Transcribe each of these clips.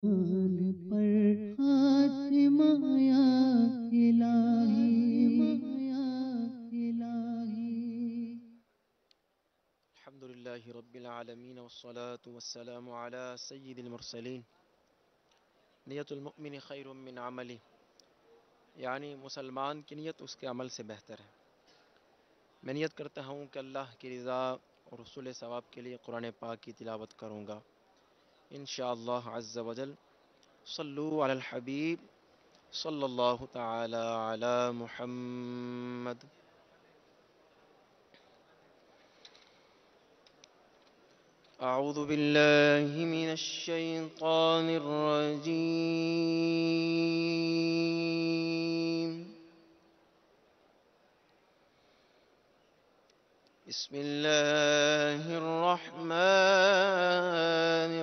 آن پر آسمایا الہی الحمد للہ رب العالمین والصلاة والسلام علی سید المرسلین نیت المؤمن خیر من عملی، یعنی مسلمان کی نیت اس کے عمل سے بہتر ہے۔ میں نیت کرتا ہوں کہ اللہ کی رضا اور حصول ثواب کے لیے قرآن پاک کی تلاوت کروں گا انشاءاللہ عز و جل۔ صلو علی الحبیب صلی اللہ تعالی علی محمد۔ اعوذ باللہ من الشیطان الرجیم، بسم اللہ الرحمن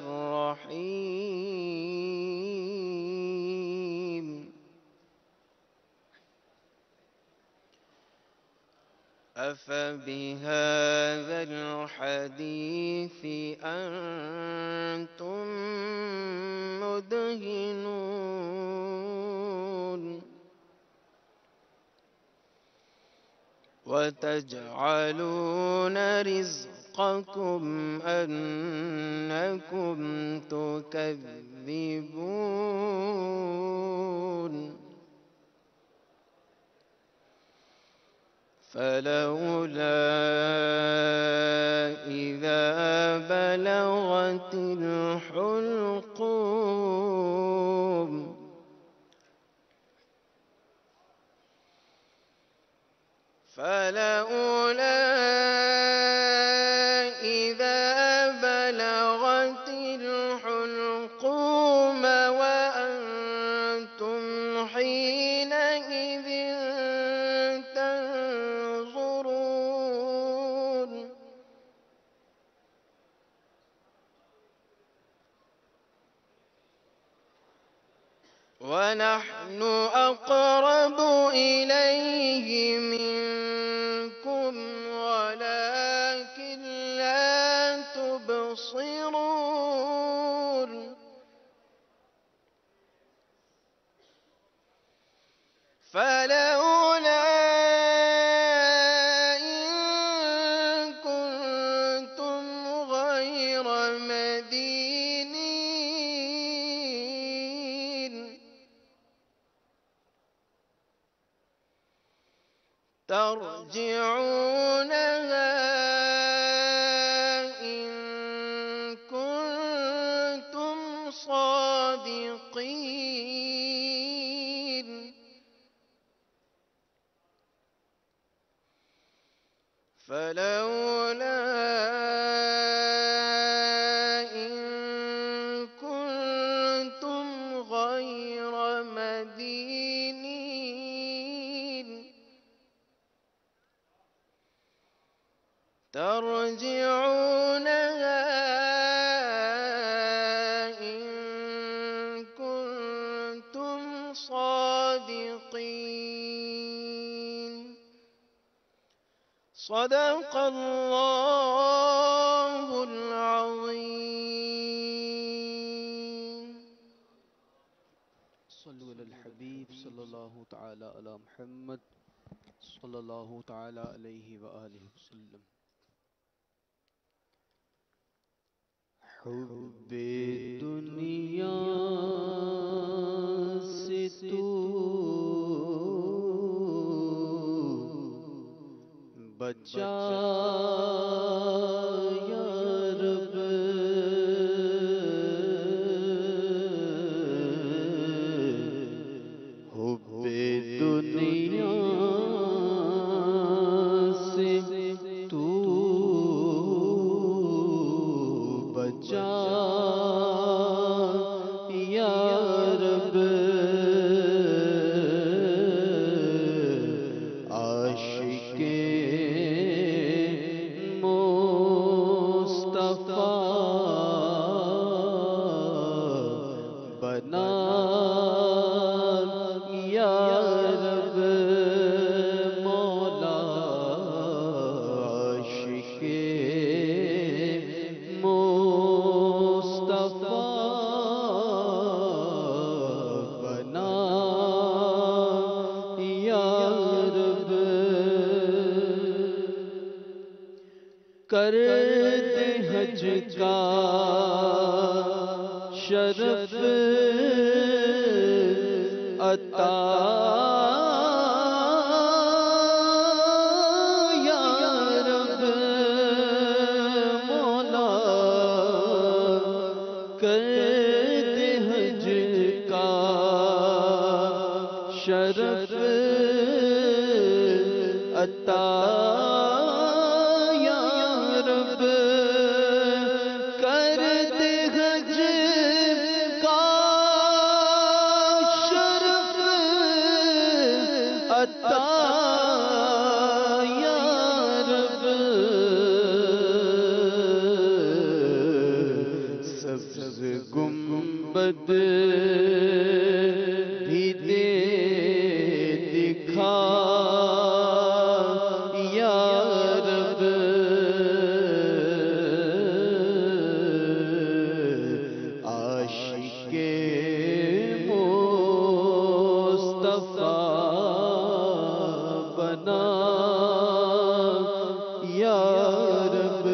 الرحیم۔ أفبهذا الحديث أنتم مدهنون وتجعلون رزقكم أنكم تكذبون فلولا إذا بلغت الحلقوم فلولا إذا بلغت الحلقوم وأنتم حينئذ تنظرون ونحن أقرب إليه منكم ولكن لا تبصرون فلولا إن كنتم غير مدينين ترجعونها إن كنتم صادقين فلولا إن كنتم غير مدينين ترجعونها إن كنتم صادقين صدق اللہ العظیم۔ صلو علی الحبیب صلی اللہ تعالی علی محمد صلی اللہ تعالی علیہ وآلہ وسلم۔ حب دنیا سے تو بچا یا رب، حب دنیا سے تو بچا یا رب، عاشق بنا یا رب، مولا عاشق مصطفیٰ کر دے حج کا شرف عطا یا رب مولا، کر دے حج کا شرف عطا یا رب، کر دے حج کا شرف عطا یا رب، سبز گنبد بھی دے دکھا یا رب، عاشق مصطفیٰ بنا یا رب،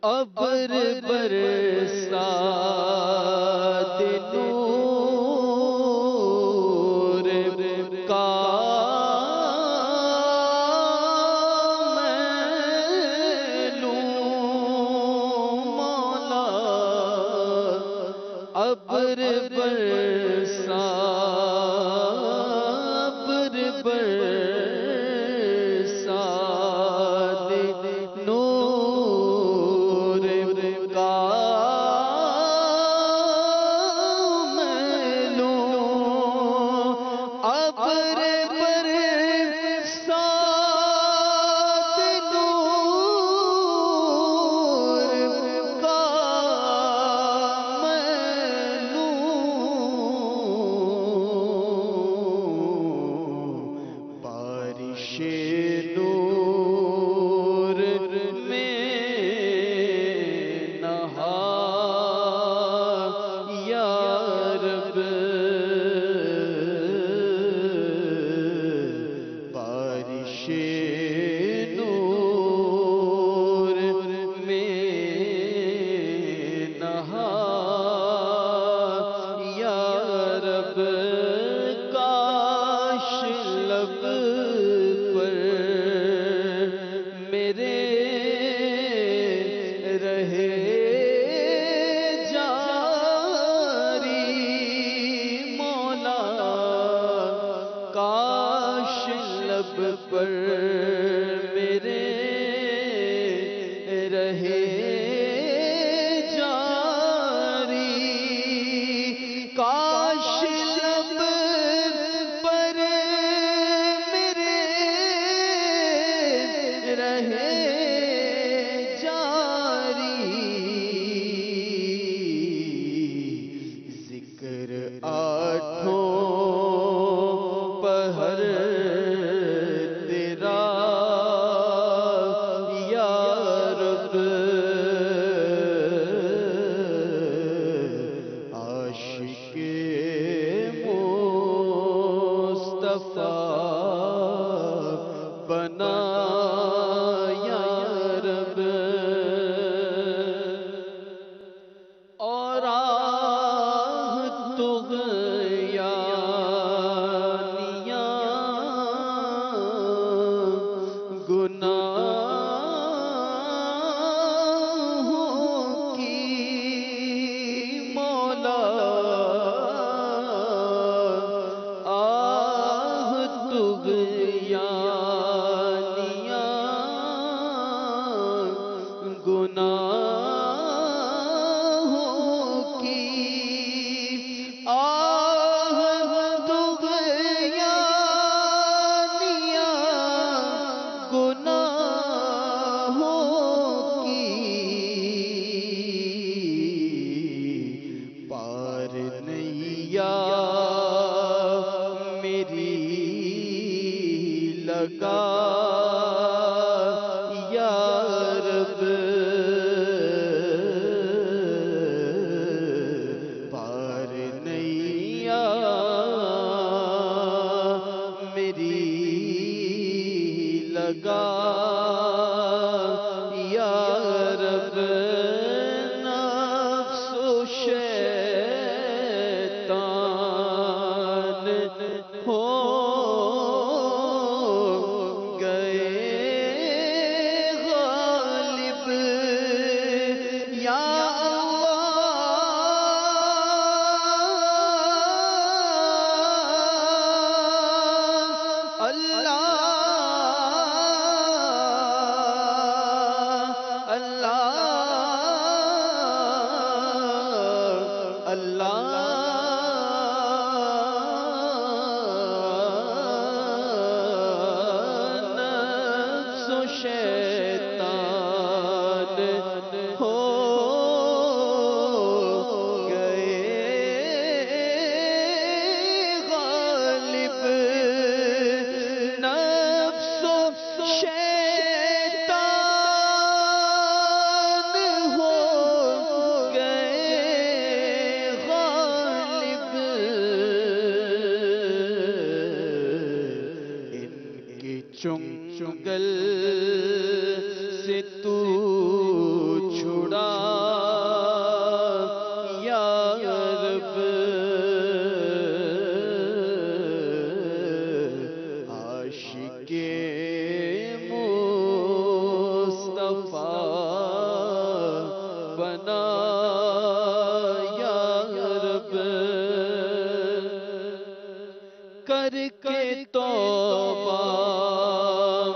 ابر برسا دے نور کا میں لوں مولا، ابر برسا دے نور کا میں لوں، ابر برسا دے نور کا میں لوں، بارش نور میں نہا یا رب، بارش نور میں نہا یا رب، کاش لب پر میرے رہے جاری مولا، کاش لب پر میرے رہے جاری، کاش لب پر میرے رہے جاری، ذکر آٹھوں پہر تیرا یا رب، عاشق مصطفیٰ بنا یا رب، اور راہ طغیانیاں گناہوں کی مولا، آہ شیطان ہو گئے غالب، نفس و شیطان ہو گئے غالب، ان کی چنگل سے تو چھڑا یا رب، عاشق مصطفیٰ بنا یا رب، کر کے توبہ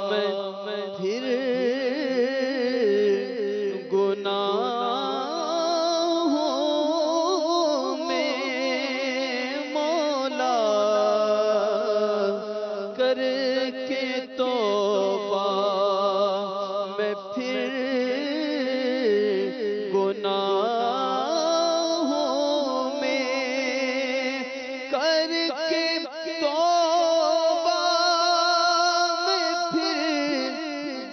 میں پھر گناہوں میں مولا، کر کے توبہ میں پھر گناہوں میں، کر کے توبہ میں پھر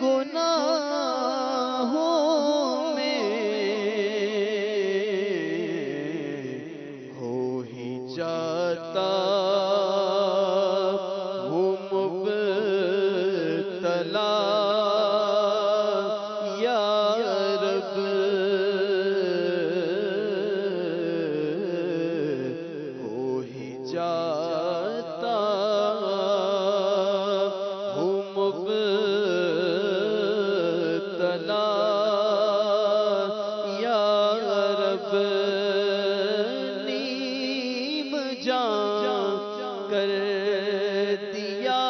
گناہوں میں، ہو ہی جاتا ہوں مبتلا یا رب، ہو ہی جاتا ہوں مبتلا یا رب، نیم جان کر دیا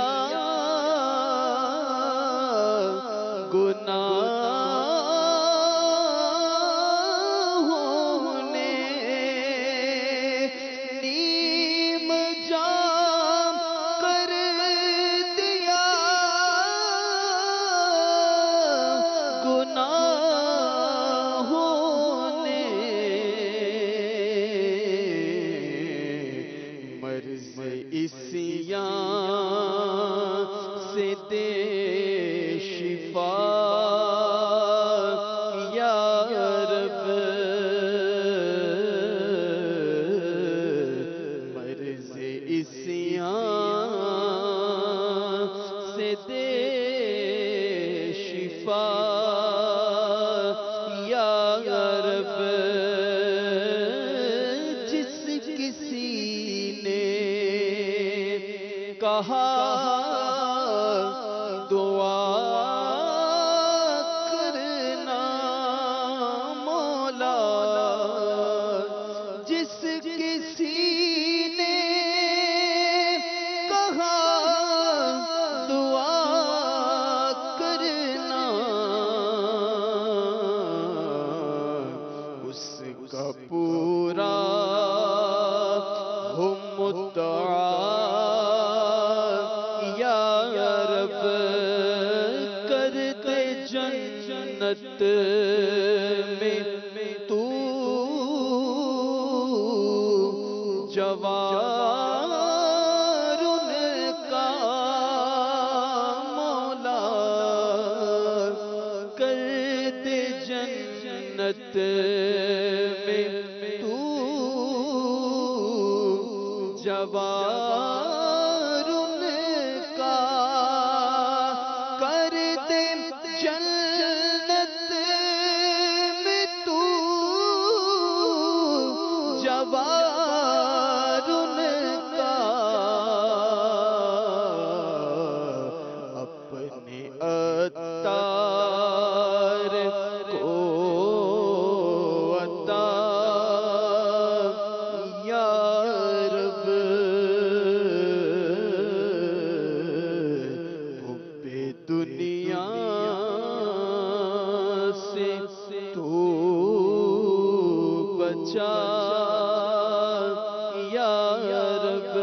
گناہوں نے، نیم جان کر دیا گناہوں نے، مرض عصیان سے دے شفا یا رب، مرض عصیان سے دے شفا یا رب، جس کسی نے کہا دعا کرنا مولا، جس کسی نے کہا دعا کرنا، اس کا پورا ہو مدعا یا رب، کر دے جنت میں تو جوار ان کا مولا، کر دے جنت میں تو جوار ان کا، کر دے جنت میں تو جوار ان کا، اپنے اتار کو عطا یا رب، حب دنیا سے تو بچا یا رب،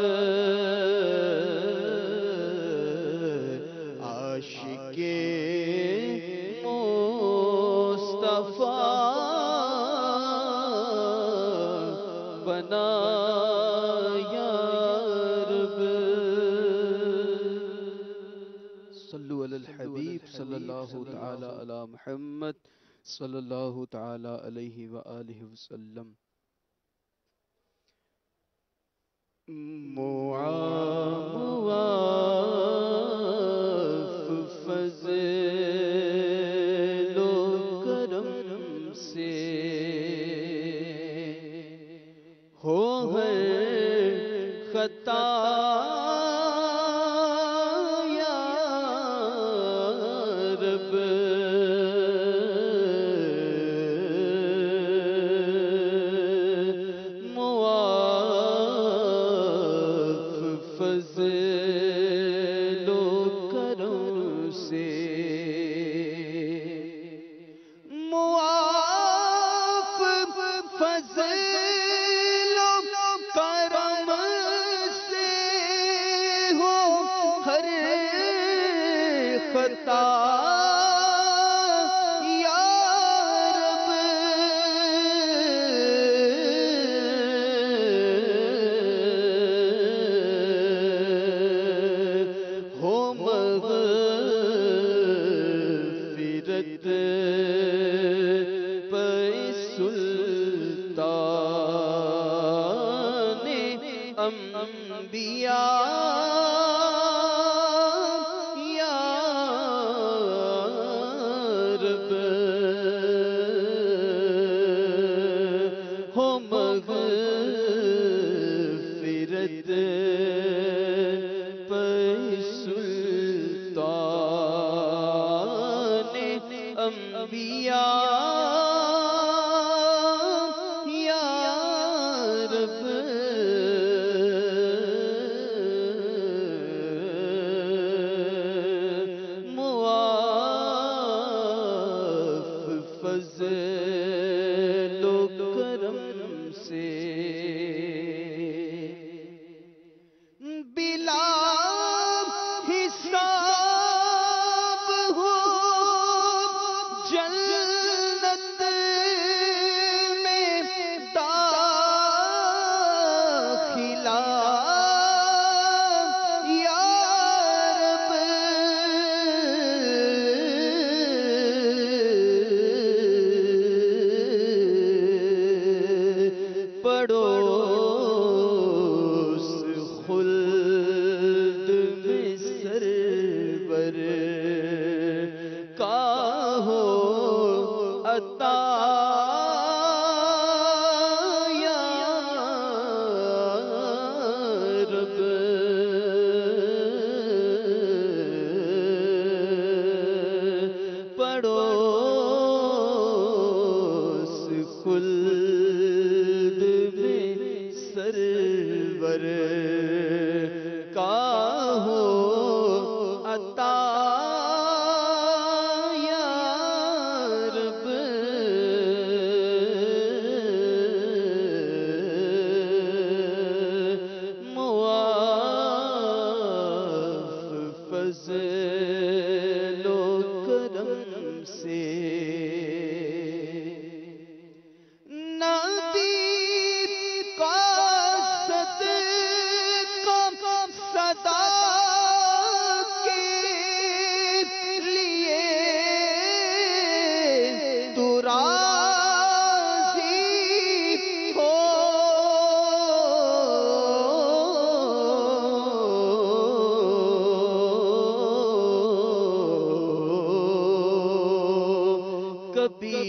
عاشق ربنا یا رب صلو علی الحبیب صلی اللہ تعالی علی محمد صلی اللہ تعالی علیہ وآلہ وسلم معاف فضل و کرم سے ہو ہر خطا یا رب معاف فضل و کرم سے معاف فضل و کرم سے ہو ہر خطا یا رب ہو مغفرت پہ سلطان انبیاء یا رب ہو مغفرت پہ سلطان انبیاء یا رب معاف فضل و کرم سے بلا حساب ہو جنت میں داخلہ یا رب پڑوس خلد میں سرور کا ہو عطا یا رب پڑوس خلد میں سرور کا ہو عطا یا رب معاف فضل و کرم سے نبی کا صدقہ صدا کے لیے تو راضی ہو کبھی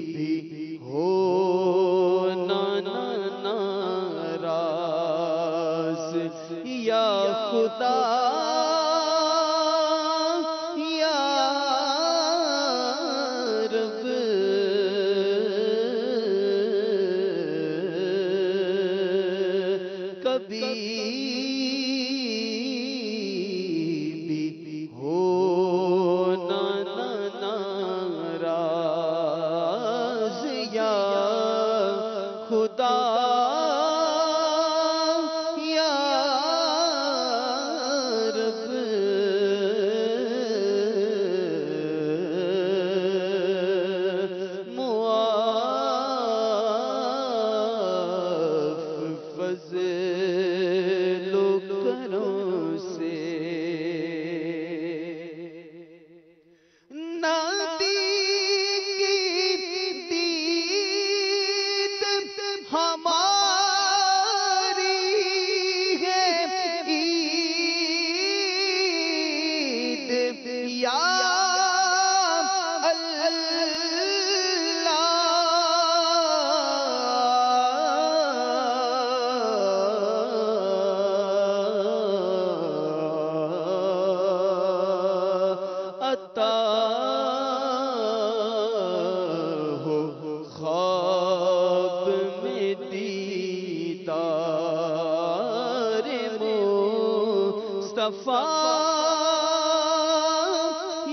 بھی ہو ناراض یا خدا یا رب کبھی بھی ہو ناراض یا خدا یا رب معاف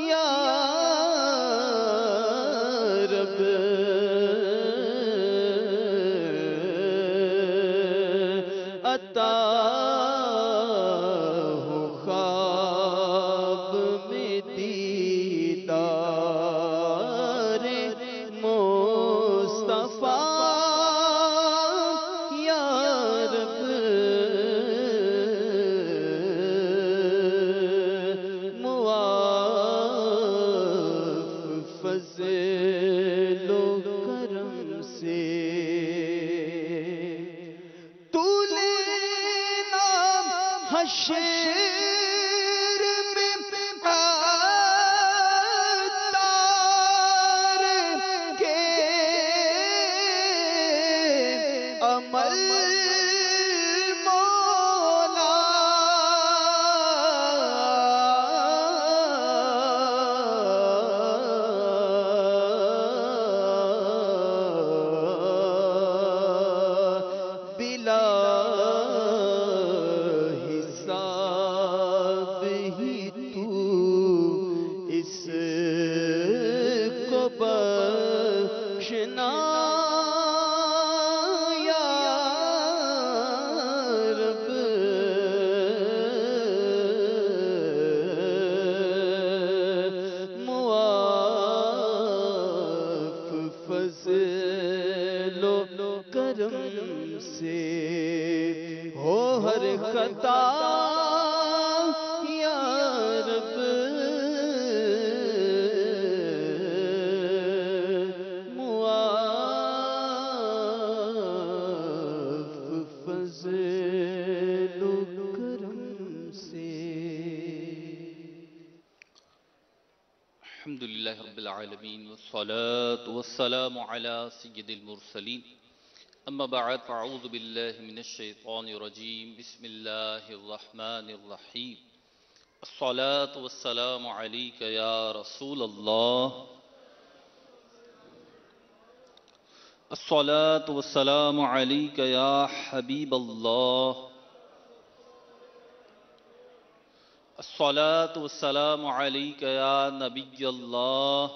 یا رب عطا ہو خواب میں دیدار مصطفیٰ یا رب معاف فضل و کرم سے حشر میں عطار کے عمل مولا بلا بخشنا یا رب معاف فضل و کرم سے ہو ہر خطا یا رب الحمد لله رب العالمين والصلاة والسلام على سيد المرسلين أما بعد فأعوذ بالله من الشيطان الرجيم بسم الله الرحمن الرحيم الصلاة والسلام عليك يا رسول الله الصلاة والسلام عليك يا حبيب الله الصلاة والسلام عليك يا نبي الله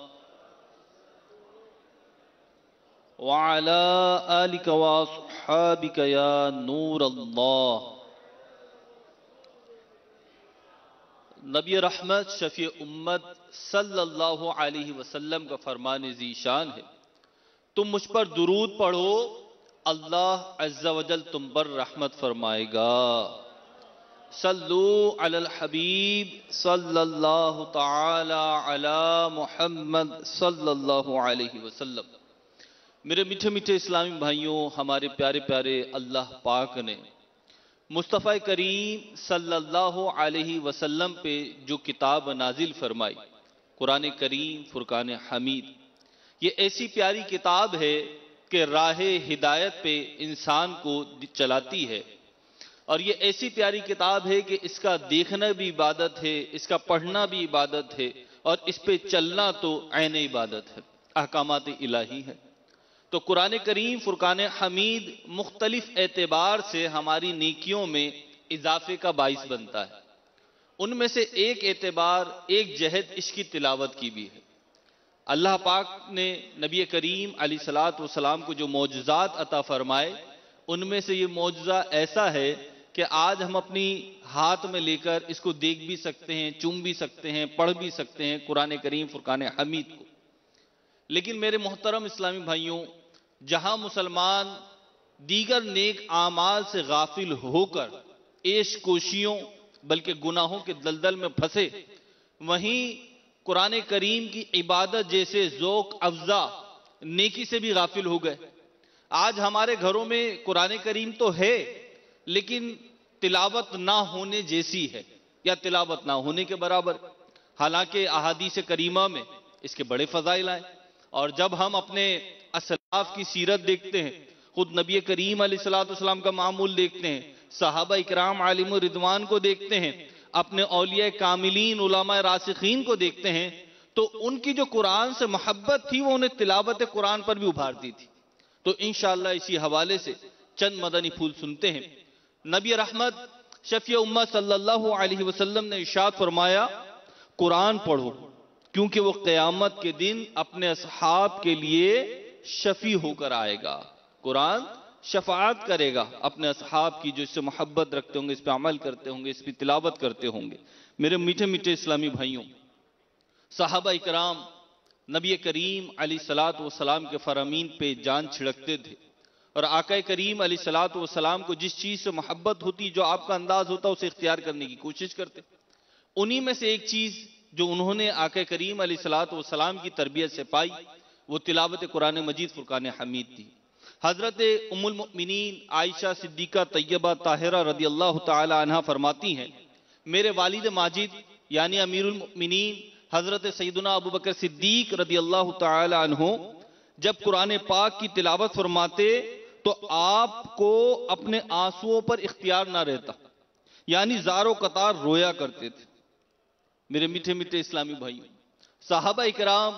وعلى آلك وصحابك يا نور الله نبی رحمت شفیع امت صلی اللہ علیہ وسلم کا فرمان ذیشان ہے تم مجھ پر درود پڑھو اللہ عز و جل تم پر رحمت فرمائے گا صلو علی الحبیب صلی اللہ تعالی علی محمد صلی اللہ علیہ وسلم۔ میرے میٹھے میٹھے اسلامی بھائیوں، ہمارے پیارے پیارے اللہ پاک نے مصطفیٰ کریم صلی اللہ علیہ وسلم پہ جو کتاب نازل فرمائی، قرآن کریم فرقان حمید، یہ ایسی پیاری کتاب ہے کہ راہ ہدایت پہ انسان کو چلاتی ہے، اور یہ ایسی پیاری کتاب ہے کہ اس کا دیکھنا بھی عبادت ہے، اس کا پڑھنا بھی عبادت ہے، اور اس پہ چلنا تو عین عبادت ہے، احکامات الہی ہے۔ تو قرآن کریم فرقان حمید مختلف اعتبار سے ہماری نیکیوں میں اضافے کا باعث بنتا ہے۔ ان میں سے ایک اعتبار، ایک جہت اس کی تلاوت کی بھی ہے۔ اللہ پاک نے نبی کریم علیہ السلام کو جو معجزات عطا فرمائے، ان میں سے یہ معجزہ ایسا ہے کہ آج ہم اپنی ہاتھ میں لے کر اس کو دیکھ بھی سکتے ہیں، چوم بھی سکتے ہیں، پڑھ بھی سکتے ہیں، قرآن کریم فرقان حمید کو۔ لیکن میرے محترم اسلامی بھائیوں، جہاں مسلمان دیگر نیک اعمال سے غافل ہو کر عیش کوشیوں بلکہ گناہوں کے دلدل میں پھنسے، وہیں قرآن کریم کی عبادت جیسے ذوق افزا نیکی سے بھی غافل ہو گئے۔ آج ہمارے گھروں میں قرآن کریم تو ہے، لیکن تلاوت نہ ہونے جیسی ہے، یا تلاوت نہ ہونے کے برابر، حالانکہ احادیث کریمہ میں اس کے بڑے فضائل آئے۔ اور جب ہم اپنے اسلاف کی سیرت دیکھتے ہیں، خود نبی کریم علیہ السلام کا معمول دیکھتے ہیں، صحابہ اکرام علیہم رضوان کو دیکھتے ہیں، اپنے اولیاء کاملین علماء راسخین کو دیکھتے ہیں، تو ان کی جو قرآن سے محبت تھی وہ انہیں تلاوت قرآن پر بھی ابھارتی تھی۔ تو انشاءاللہ اسی حوالے سے چند مدنی پھول سنتے ہیں۔ نبی رحمت شفیع امت صلی اللہ علیہ وسلم نے ارشاد فرمایا قرآن پڑھو کیونکہ وہ قیامت کے دن اپنے اصحاب کے لیے شفیع ہو کر آئے گا۔ قرآن شفاعت کرے گا اپنے اصحاب کی جو اس سے محبت رکھتے ہوں گے، اس پہ عمل کرتے ہوں گے، اس پہ تلاوت کرتے ہوں گے۔ میرے میٹھے میٹھے اسلامی بھائیوں، صحابہ اکرام نبی کریم علیہ الصلوۃ والسلام کے فرامین پہ جان چھڑکتے تھے، اور آقا کریم علیہ الصلوۃ والسلام کو جس چیز سے محبت ہوتی، جو آپ کا انداز ہوتا، اسے اختیار کرنے کی کوشش کرتے۔ انہی میں سے ایک چیز جو انہوں نے آقا کریم علیہ الصلوۃ والسلام کی تربیت سے پائی، وہ تلاوت قرآن مجید فرقان حمید تھی۔ حضرت ام المؤمنین عائشہ صدیقہ طیبہ طاہرہ رضی اللہ تعالی عنہا فرماتی ہیں، میرے والد ماجد یعنی امیر المؤمنین حضرت سیدنا ابوبکر صدیق رضی اللہ تعالی عنہ جب قرآن پاک کی تلاوت فرماتے تو آپ کو اپنے آنسوؤں پر اختیار نہ رہتا، یعنی زار و قطار رویا کرتے تھے۔ میرے میٹھے میٹھے اسلامی بھائیوں، صحابہ اکرام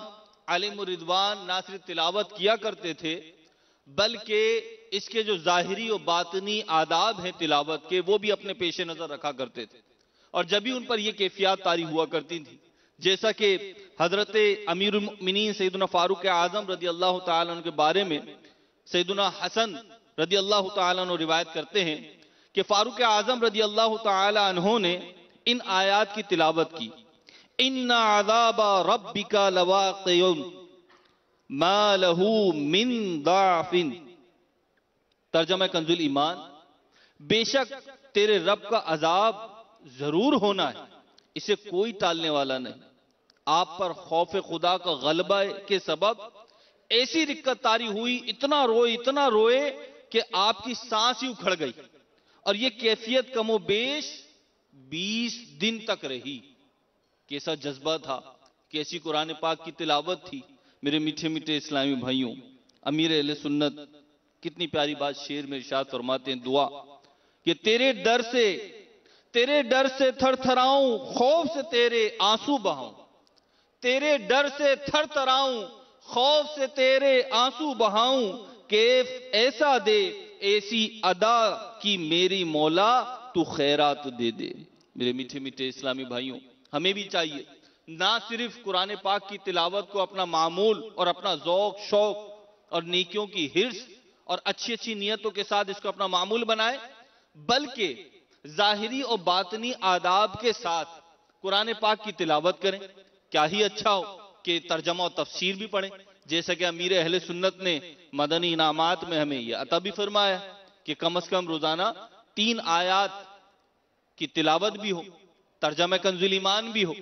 علیہم الرضوان نہ صرف تلاوت کیا کرتے تھے، بلکہ اس کے جو ظاہری و باطنی آداب ہیں تلاوت کے، وہ بھی اپنے پیش نظر رکھا کرتے تھے، اور جب بھی ان پر یہ کیفیات طاری ہوا کرتی تھی، جیسا کہ حضرت امیر المؤمنین سیدنا فاروق اعظم رضی اللہ تعالیٰ عنہ کے بارے میں سیدنا حسن رضی اللہ تعالیٰ عنہ روایت کرتے ہیں کہ فاروق اعظم رضی اللہ تعالیٰ عنہ نے ان آیات کی تلاوت کی، ان عذاب ربک لواقع ما لہو من ضعف۔ ترجمہ کنز ایمان، بے شک تیرے رب کا عذاب ضرور ہونا ہے، اسے کوئی ٹالنے والا نہیں۔ آپ پر خوف خدا کا غلبہ کے سبب ایسی رکت طاری ہوئی، اتنا روئے کہ آپ کی سانس ہی اکھڑ گئی، اور یہ کیفیت کم و بیش 20 دن تک رہی۔ کیسا جذبہ تھا، کیسی قرآن پاک کی تلاوت تھی۔ میرے میٹھے میٹھے اسلامی بھائیوں، امیر اہل سنت کتنی پیاری بات شعر میں ارشاد فرماتے ہیں، دعا کہ تیرے ڈر سے تھر تھراؤں، خوف سے تیرے آنسو بہاؤں، تیرے ڈر سے تھر تھراؤں، خوف سے تیرے آنسو بہاؤں، کیف ایسا دے ایسی ادا کی میری مولا، تو خیرات دے دے۔ میرے میٹھے میٹھے اسلامی بھائیوں، ہمیں بھی چاہیے نہ صرف قرآن پاک کی تلاوت کو اپنا معمول اور اپنا ذوق شوق اور نیکیوں کی حرص اور اچھی نیتوں کے ساتھ اس کو اپنا معمول بنائے، بلکہ ظاہری اور باطنی آداب کے ساتھ قرآن پاک کی تلاوت کریں۔ کیا ہی اچھا ہو کہ ترجمہ و تفسیر بھی پڑھیں، جیسا کہ امیر اہل سنت نے مدنی انعامات میں ہمیں یہ عطا بھی فرمایا کہ کم از کم روزانہ 3 آیات کی تلاوت بھی ہو، ترجمہ کنز ایمان بھی ہو،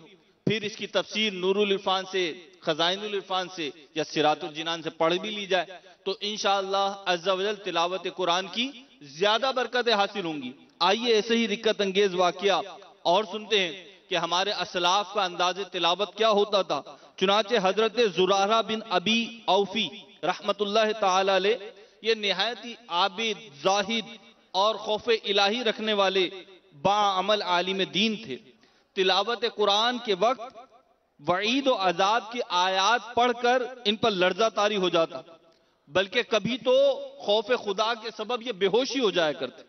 پھر اس کی تفسیر نور العرفان سے، خزائن العرفان سے یا صراط الجنان سے پڑھ بھی لی جائے تو انشاءاللہ عز و جل تلاوت قرآن کی زیادہ برکتیں حاصل ہوں گی۔ آئیے ایسے ہی رکت انگیز واقعہ اور سنتے ہیں کہ ہمارے اسلاف کا انداز تلاوت کیا ہوتا تھا۔ چنانچہ حضرت زرارہ بن ابی اوفی رحمت اللہ تعالی علیہ، یہ نہایت ہی عابد، زاہد اور خوف الہی رکھنے والے باعمل عالم دین تھے۔ تلاوت قرآن کے وقت وعید و عذاب کی آیات پڑھ کر ان پر لرزہ طاری ہو جاتا، بلکہ کبھی تو خوف خدا کے سبب یہ بے ہوشی ہو جایا کرتے۔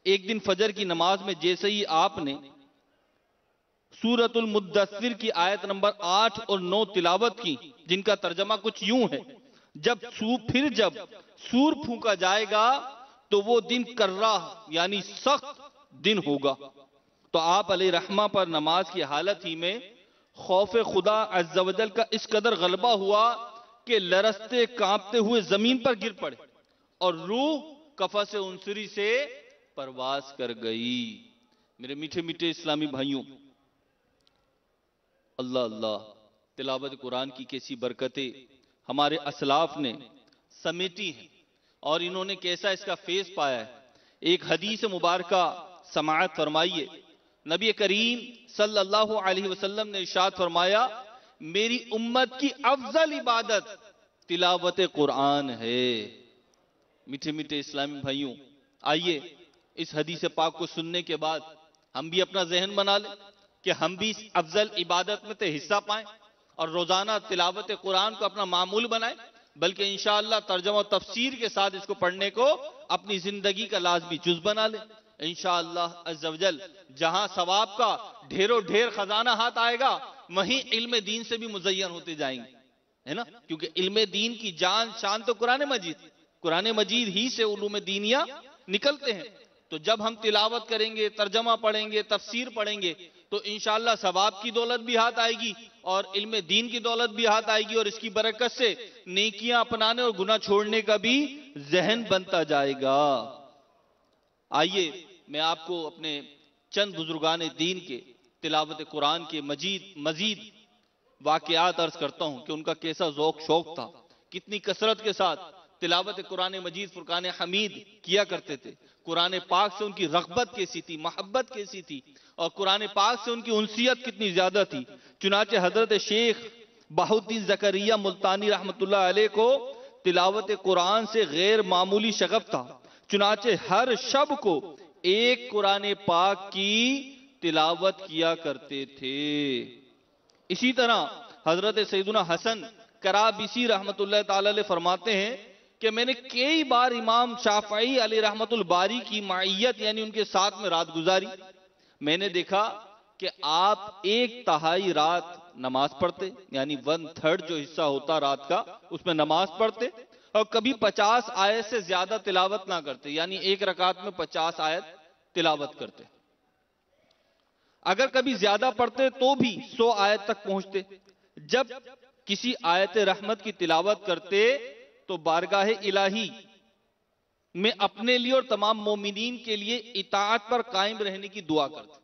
ایک دن فجر کی نماز میں جیسے ہی آپ نے سورۃ المدثر کی آیت نمبر 8 اور 9 تلاوت کی، جن کا ترجمہ کچھ یوں ہے، جب سور پھونکا جائے گا تو وہ دن کرہ یعنی سخت دن ہوگا، تو آپ علیہ رحمہ پر نماز کی حالت ہی میں خوف خدا عز و جل کا اس قدر غلبہ ہوا کہ لرزتے کانپتے ہوئے زمین پر گر پڑے اور روح قفس عنصری سے پرواز کر گئی۔ میرے میٹھے میٹھے اسلامی بھائیوں، اللہ اللہ، تلاوت قرآن کی کیسی برکتیں ہمارے اسلاف نے سمیٹی ہیں اور انہوں نے کیسا اس کا فیض پایا ہے۔ ایک حدیث مبارکہ سماعت فرمائیے، نبی کریم صلی اللہ علیہ وسلم نے ارشاد فرمایا، میری امت کی افضل عبادت تلاوت قرآن ہے۔ میٹھے میٹھے اسلامی بھائیوں، آئیے اس حدیث پاک کو سننے کے بعد ہم بھی اپنا ذہن بنا لیں کہ ہم بھی اس افضل عبادت میں حصہ پائیں اور روزانہ تلاوت قرآن کو اپنا معمول بنائیں، بلکہ انشاءاللہ ترجمہ و تفسیر کے ساتھ اس کو پڑھنے کو اپنی زندگی کا لازمی جز بنا لیں۔ انشاءاللہ عز و جل جہاں ثواب کا ڈھیروں ڈھیر خزانہ ہاتھ آئے گا، وہیں علم دین سے بھی مزین ہوتے جائیں گے، ہے نا؟ کیونکہ علم دین کی جان شان تو قرآن مجید ہی سے علوم دینیہ نکلتے ہیں۔ تو جب ہم تلاوت کریں گے، ترجمہ پڑھیں گے، تفسیر پڑھیں گے، تو انشاءاللہ ثواب کی دولت بھی ہاتھ آئے گی اور علم دین کی دولت بھی ہاتھ آئے گی، اور اس کی برکت سے نیکیاں اپنانے اور گناہ چھوڑنے کا بھی ذہن بنتا جائے گا۔ آئیے میں آپ کو اپنے چند بزرگان دین کے تلاوت قرآن کے مزید واقعات عرض کرتا ہوں کہ ان کا کیسا ذوق شوق تھا، کتنی کثرت کے ساتھ تلاوت قرآن مجید فرقان حمید کیا کرتے تھے، قرآن پاک سے ان کی رغبت کیسی تھی، محبت کیسی تھی، اور قرآن پاک سے ان کی انسیت کتنی زیادہ تھی۔ چنانچہ حضرت شیخ بہاؤالدین زکریا ملتانی رحمت اللہ علیہ کو تلاوت قرآن سے غیر معمولی شغف تھا، چنانچہ ہر شب کو ایک قرآن پاک کی تلاوت کیا کرتے تھے۔ اسی طرح حضرت سیدنا حسن کرابسی رحمت اللہ تعالی علیہ فرماتے ہیں کہ میں نے کئی بار امام شافعی علیہ رحمت الباری کی معیت یعنی ان کے ساتھ میں رات گزاری۔ میں نے دیکھا کہ آپ 1/3 رات نماز پڑھتے، یعنی 1/3 جو حصہ ہوتا رات کا اس میں نماز پڑھتے، اور کبھی 50 آیت سے زیادہ تلاوت نہ کرتے، یعنی ایک رکعت میں 50 آیت تلاوت کرتے۔ اگر کبھی زیادہ پڑھتے تو بھی 100 آیت تک پہنچتے۔ جب کسی آیت رحمت کی تلاوت کرتے تو بارگاہ الہی میں اپنے لیے اور تمام مومنین کے لیے اطاعت پر قائم رہنے کی دعا کرتے،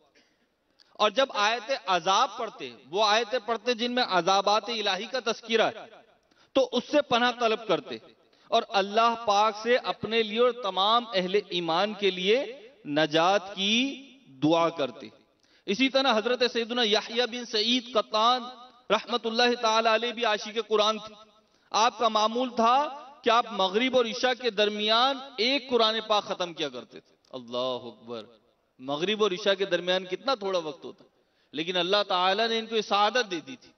اور جب آیت عذاب پڑھتے، وہ آیتیں پڑھتے جن میں عذابات الہی کا تذکرہ ہے، تو اس سے پناہ طلب کرتے اور اللہ پاک سے اپنے لیے اور تمام اہل ایمان کے لیے نجات کی دعا کرتے۔ اسی طرح حضرت سیدنا یحییٰ بن سعید قطان رحمت اللہ تعالی علیہ بھی عاشق قرآن تھے۔ آپ کا معمول تھا کہ آپ مغرب اور عشاء کے درمیان ایک قرآن پاک ختم کیا کرتے تھے۔ اللہ اکبر! مغرب اور عشاء کے درمیان کتنا تھوڑا وقت ہوتا، لیکن اللہ تعالیٰ نے ان کو یہ سعادت دے دی تھی،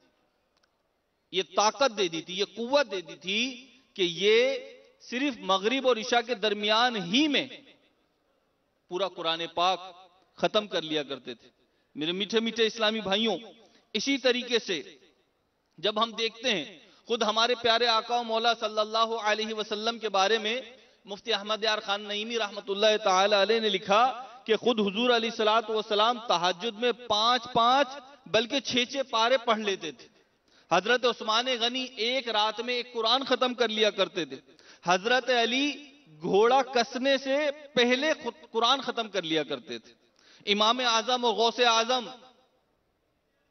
یہ طاقت دے دی تھی، یہ قوت دے دی تھی کہ یہ صرف مغرب اور عشاء کے درمیان ہی میں پورا قرآن پاک ختم کر لیا کرتے تھے۔ میرے میٹھے میٹھے اسلامی بھائیوں، اسی طریقے سے جب ہم دیکھتے ہیں خود ہمارے پیارے آقا و مولا صلی اللہ علیہ وسلم کے بارے میں مفتی احمد یار خان نعیمی رحمت اللہ تعالی علیہ نے لکھا کہ خود حضور علیہ السلام تہجد میں 5 بلکہ 6 پارے پڑھ لیتے تھے۔ حضرت عثمان غنی ایک رات میں ایک قرآن ختم کر لیا کرتے تھے۔ حضرت علی گھوڑا کسنے سے پہلے قرآن ختم کر لیا کرتے تھے۔ امام اعظم اور غوث اعظم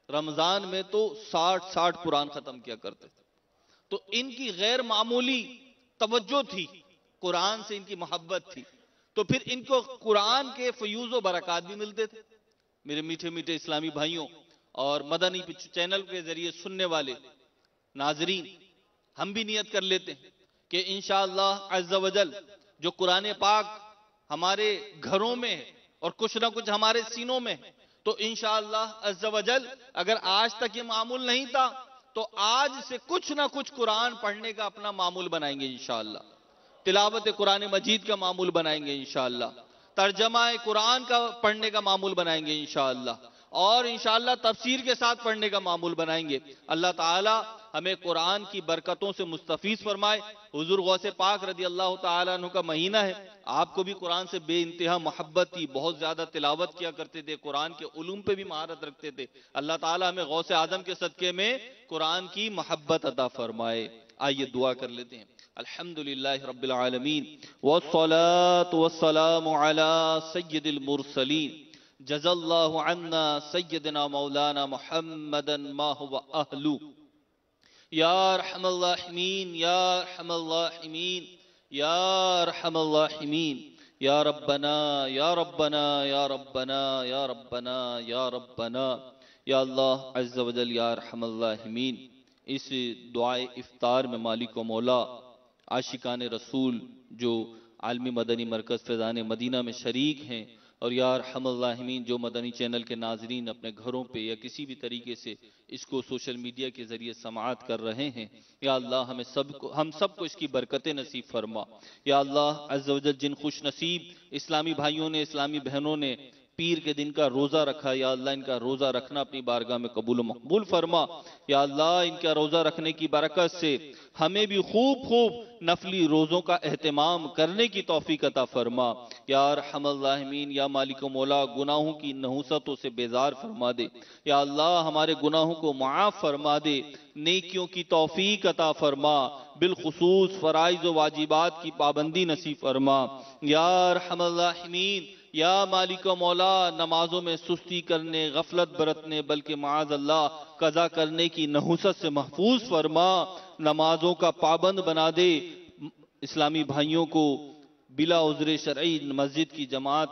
رمضان میں تو 60 قرآن ختم کیا کرتے تھے۔ تو ان کی غیر معمولی توجہ تھی، قرآن سے ان کی محبت تھی، تو پھر ان کو قرآن کے فیوز و برکات بھی ملتے تھے۔ میرے میٹھے میٹھے اسلامی بھائیوں اور مدنی چینل کے ذریعے سننے والے ناظرین، ہم بھی نیت کر لیتے ہیں کہ انشاءاللہ عز و جل جو قرآن پاک ہمارے گھروں میں ہے اور کچھ نہ کچھ ہمارے سینوں میں ہے، تو انشاءاللہ عز و جل اگر آج تک یہ معمول نہیں تھا تو آج سے کچھ نہ کچھ قرآن پڑھنے کا اپنا معمول بنائیں گے انشاءاللہ، تلاوت قرآن مجید کا معمول بنائیں گے انشاءاللہ، ترجمہ قرآن کا پڑھنے کا معمول بنائیں گے انشاءاللہ، اور انشاءاللہ تفسیر کے ساتھ پڑھنے کا معمول بنائیں گے۔ اللہ تعالی ہمیں قرآن کی برکتوں سے مستفیض فرمائے۔ حضور غوث پاک رضی اللہ تعالیٰ عنہ کا مہینہ ہے، آپ کو بھی قرآن سے بے انتہا محبت تھی، بہت زیادہ تلاوت کیا کرتے تھے، قرآن کے علوم پہ بھی مہارت رکھتے تھے۔ اللہ تعالی ہمیں غوث اعظم کے صدقے میں قرآن کی محبت عطا فرمائے۔ آئیے دعا کر لیتے ہیں۔ الحمدللہ رب العالمین والصلاة والسلام علی سید المرسلین، جزا اللہ عنا سیدنا مولانا محمدا ما هو اہلو، یا ارحم الراحمین یا ارحم الراحمین یا ارحم الراحمین، یا ربنا یا ربنا یا ربنا یا ربنا یا ربنا، یا اللہ عز و جل یا ارحم الراحمین، اس دعائے افطار میں مالک و مولا عاشقان رسول جو عالمی مدنی مرکز فیضان مدینہ میں شریک ہیں، اور یا ارحم الراحمین جو مدنی چینل کے ناظرین اپنے گھروں پہ یا کسی بھی طریقے سے اس کو سوشل میڈیا کے ذریعے سماعت کر رہے ہیں، یا اللہ ہم سب کو اس کی برکتیں نصیب فرما۔ یا اللہ عز و جل جن خوش نصیب اسلامی بھائیوں نے، اسلامی بہنوں نے پیر کے دن کا روزہ رکھا، یا اللہ ان کا روزہ رکھنا اپنی بارگاہ میں قبول و مقبول فرما۔ یا اللہ ان کا روزہ رکھنے کی برکت سے ہمیں بھی خوب نفلی روزوں کا اہتمام کرنے کی توفیق عطا فرما۔ یا ارحم الراحمین، یا مالک و مولا گناہوں کی نحوستوں سے بیزار فرما دے۔ یا اللہ ہمارے گناہوں کو معاف فرما دے، نیکیوں کی توفیق عطا فرما، بالخصوص فرائض و واجبات کی پابندی نصیب فرما۔ یا ارحم الراحمین، یا مالک و مولا نمازوں میں سستی کرنے، غفلت برتنے، بلکہ معاذ اللہ قضا کرنے کی نحوست سے محفوظ فرما، نمازوں کا پابند بنا دے، اسلامی بھائیوں کو بلا عذر شرعی مسجد کی جماعت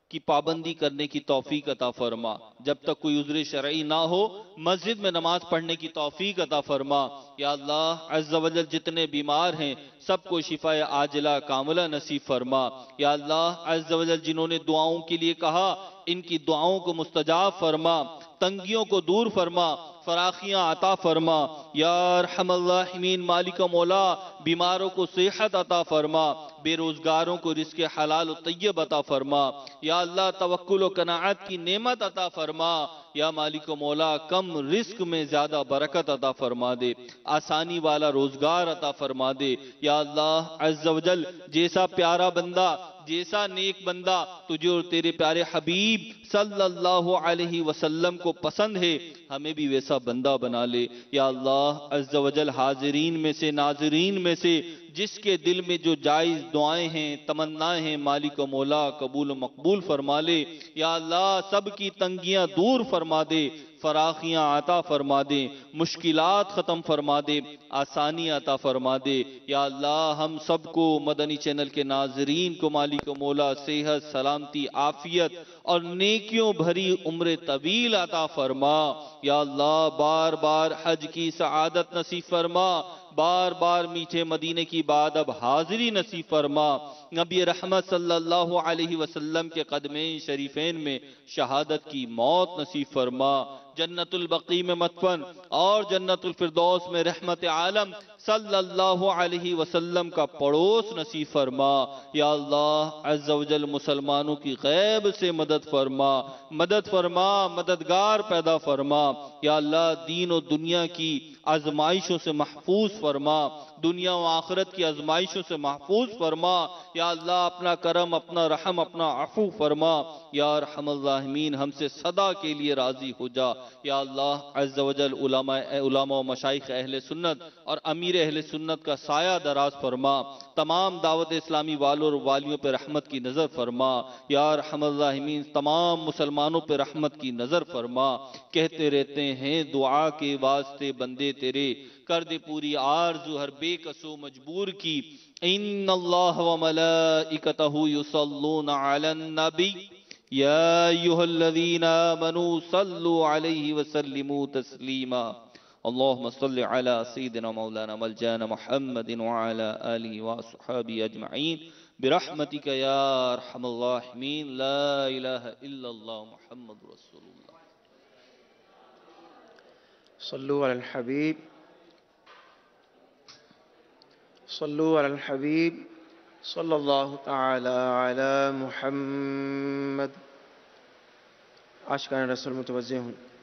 کی پابندی کرنے کی توفیق عطا فرما۔ جب تک کوئی عذر شرعی نہ ہو مسجد میں نماز پڑھنے کی توفیق عطا فرما۔ یا اللہ عز و جل جتنے بیمار ہیں سب کو شفاء عاجلہ کاملہ نصیب فرما۔ یا اللہ عز و جل جنہوں نے دعاؤں کے لیے کہا ان کی دعاؤں کو مستجاب فرما، تنگیوں کو دور فرما، فراخیاں عطا فرما۔ یا ارحم الراحمین مالک و مولا بیماروں کو صحت عطا فرما، بے روزگاروں کو رزق حلال و طیب عطا فرما۔ یا اللہ توکل و قناعت کی نعمت عطا فرما۔ یا مالک و مولا کم رزق میں زیادہ برکت عطا فرما دے، آسانی والا روزگار عطا فرما دے۔ یا اللہ عز و جل جیسا پیارا بندہ، جیسا نیک بندہ تجھے اور تیرے پیارے حبیب صلی اللہ علیہ وسلم کو پسند ہے، ہمیں بھی ویسا بندہ بنا لے۔ یا اللہ عز و جل حاضرین میں سے، ناظرین میں سے جس کے دل میں جو جائز دعائیں ہیں، تمنائیں ہیں، مالک و مولا قبول و مقبول فرما لے۔ یا اللہ سب کی تنگیاں دور فرما دے، فراخیاں عطا فرما دے، مشکلات ختم فرما دے، آسانی عطا فرما دے۔ یا اللہ ہم سب کو، مدنی چینل کے ناظرین کو مالک و مولا صحت، سلامتی، عافیت اور نیکیوں بھری عمر طویل عطا فرما۔ یا اللہ بار بار حج کی سعادت نصیب فرما، بار بار میٹھے مدینے کی بعد اب حاضری نصیب فرما۔ نبی رحمت صلی اللہ علیہ وسلم کے قدمین شریفین میں شہادت کی موت نصیب فرما، جنت البقیع میں مدفن اور جنت الفردوس میں رحمت عالم صلی اللہ علیہ وسلم کا پڑوس نصیب فرما۔ یا اللہ عز و جل مسلمانوں کی غیب سے مدد فرما، مدد فرما، مددگار پیدا فرما۔ یا اللہ دین و دنیا کی آزمائشوں سے محفوظ فرما، دنیا و آخرت کی آزمائشوں سے محفوظ فرما۔ یا اللہ اپنا کرم، اپنا رحم، اپنا عفو فرما۔ یا ارحم الراحمین ہم سے صدا کے لیے راضی ہو جا۔ یا اللہ عز و جل علماء و مشائخ اہل سنت اور امیر اہل سنت کا سایہ دراز فرما، تمام دعوت اسلامی والوں اور والیوں پہ رحمت کی نظر فرما۔ یا ارحم الراحمین تمام مسلمانوں پہ رحمت کی نظر فرما۔ کہتے رہتے ہیں دعا کے واسطے بندے تیرے، کر دے پوری آرزو ہر بے کسو مجبور کی۔ ان اللہ و ملائکتہ یصلون علی النبی یا ایہا الذین آمنوا صلوا علیہ وسلموا تسلیما۔ اللہم صل علی سیدنا مولانا ملجانا محمد وعلی آلہ وصحابہ اجمعین برحمتک یا ارحم الراحمین۔ لا الہ الا اللہ محمد رسول اللہ۔ صلو علی الحبیب، صلو علی الحبیب صلی اللہ تعالی علی محمد۔ عاشقان رسول متوجہ ہوں۔